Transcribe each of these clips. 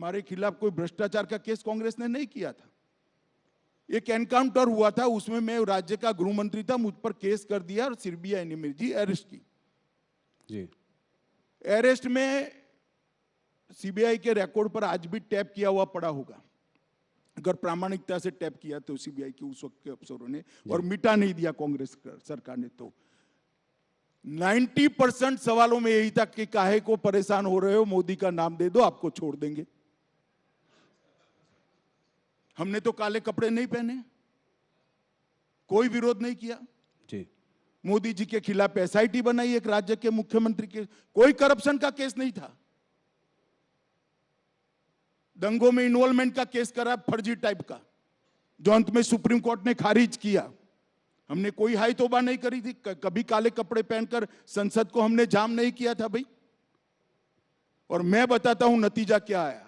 हमारे खिलाफ कोई भ्रष्टाचार का केस कांग्रेस ने नहीं किया था। एक एनकाउंटर हुआ था, उसमें मैं राज्य का गृह मंत्री था, मुझ पर केस कर दिया और सीबीआई ने मेरी अरेस्ट की। जी, अरेस्ट में सीबीआई के रिकॉर्ड पर आज भी टैप किया हुआ पड़ा होगा, अगर प्रामाणिकता से टैप किया तो सीबीआई के उस वक्त के अफसरों ने, और मिटा नहीं दिया कांग्रेस सरकार ने। तो 90% सवालों में यही था कि काहे को परेशान हो रहे हो, मोदी का नाम दे दो आपको छोड़ देंगे। हमने तो काले कपड़े नहीं पहने, कोई विरोध नहीं किया जी। मोदी जी के खिलाफ एसआईटी बनाई एक राज्य के मुख्यमंत्री के, कोई करप्शन का केस नहीं था। दंगों में इन्वॉल्वमेंट का केस करा फर्जी टाइप का, जो अंत में सुप्रीम कोर्ट ने खारिज किया। हमने कोई हाई तौबा नहीं करी थी, कभी काले कपड़े पहनकर संसद को हमने जाम नहीं किया था भाई। और मैं बताता हूं नतीजा क्या आया।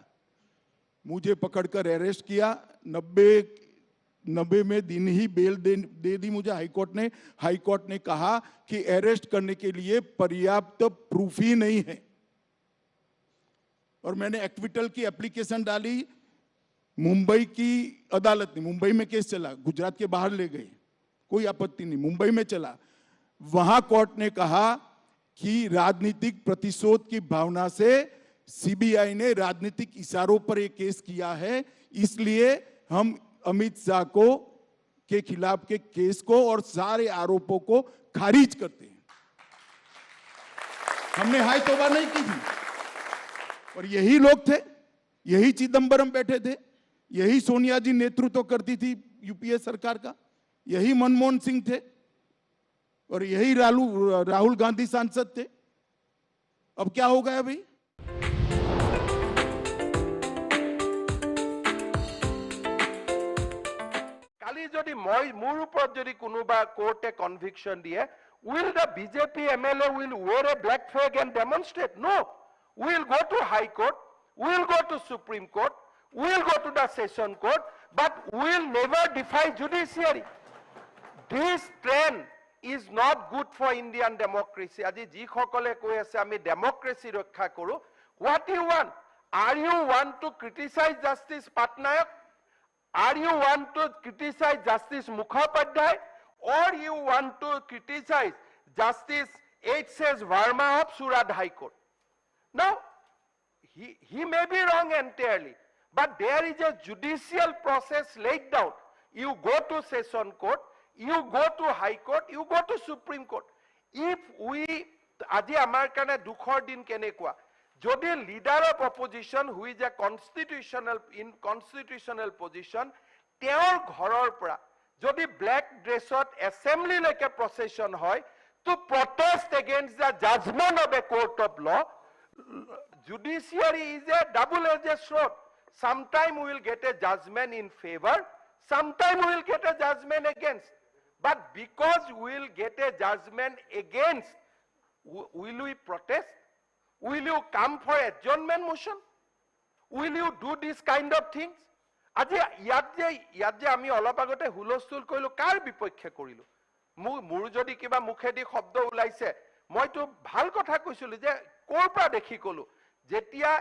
मुझे पकड़कर अरेस्ट किया, 90 में दिन ही बेल दे दी मुझे हाईकोर्ट ने। हाईकोर्ट ने कहा कि अरेस्ट करने के लिए पर्याप्त प्रूफ ही नहीं है, और मैंने एक्विटल की एप्लीकेशन डाली। मुंबई की अदालत ने, मुंबई में केस चला, गुजरात के बाहर ले गए, कोई आपत्ति नहीं, मुंबई में चला। वहां कोर्ट ने कहा कि राजनीतिक प्रतिशोध की भावना से सीबीआई ने राजनीतिक इशारों पर एक केस किया है, इसलिए हम अमित शाह के खिलाफ के केस को और सारे आरोपों को खारिज करते हैं। हमने हाई तौबा नहीं की थी। और यही लोग थे, यही चिदंबरम बैठे थे, यही सोनिया जी नेतृत्व करती थी यूपीए सरकार का, यही मनमोहन सिंह थे, और यही राहुल गांधी सांसद थे। अब क्या हो गया भाई? কালি যদি মোৰ ওপৰত যদি কোনোবা কোৰ্টে কনভিকশন দিয়ে, will the BJP MLA will wear a black flag and demonstrate? No. We will go to High Court, we will go to Supreme Court, we will go to the Session Court, but we will never defy judiciary. This trend is not good for Indian democracy. Aji ji khokole koi ase ami democracy rakha koru. What you want? Are you want to criticize Justice Patnaik? Are you want to criticize Justice Mukhopadhyay? Or you want to criticize Justice H.S. Verma of Surat High Court? Now, he may be wrong entirely, but there is a judicial process laid down. You go to Session Court, you go to High Court, you go to Supreme Court. If we, aji amar kane dukhor din kenekua, jodi leader of opposition who is a in constitutional position, teor ghoror pora, jodi black dress ot assembly like a procession hoy, to protest against the judgment of a court of law. Judiciary is a double-edged sword. Sometime we will get a judgment in favor, sometime we will get a judgment against. But because we will get a judgment against, will we protest? Will you come for adjournment motion? Will you do this kind of things? Aji yat je ami olop agote hulostul koilo kar bipokshe korilu? Mur jodi kiba mukhedi shobdo ulaise, moi to bhal kotha koisilu je kor pra dekhi kolu. Jetia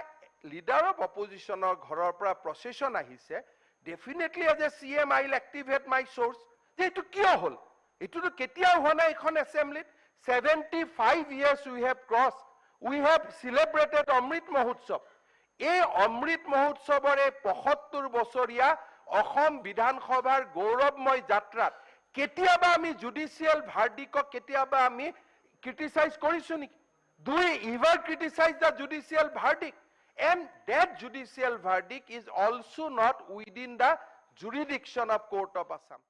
leader of opposition or ghorar pra procession ahise, definitely as a CM I will activate my source. Je etu kiyo hol? Etu to ketia howa nai ekhon assembly. 75 years we have crossed. We have celebrated Amrit Mahotsav. এই অমৃত মহোৎসৱৰ ৭৫ বছৰীয়া অসম বিধানসভাৰ গৌৰৱময় যাত্ৰাত কেতিয়াবা আমি judicial ভাৰ্ডিকক কেতিয়াবা আমি ক্ৰিটিসাইজ কৰিছো নেকি? Do we ever criticize the judicial verdict? And that judicial verdict is also not within the jurisdiction of Court of Assam.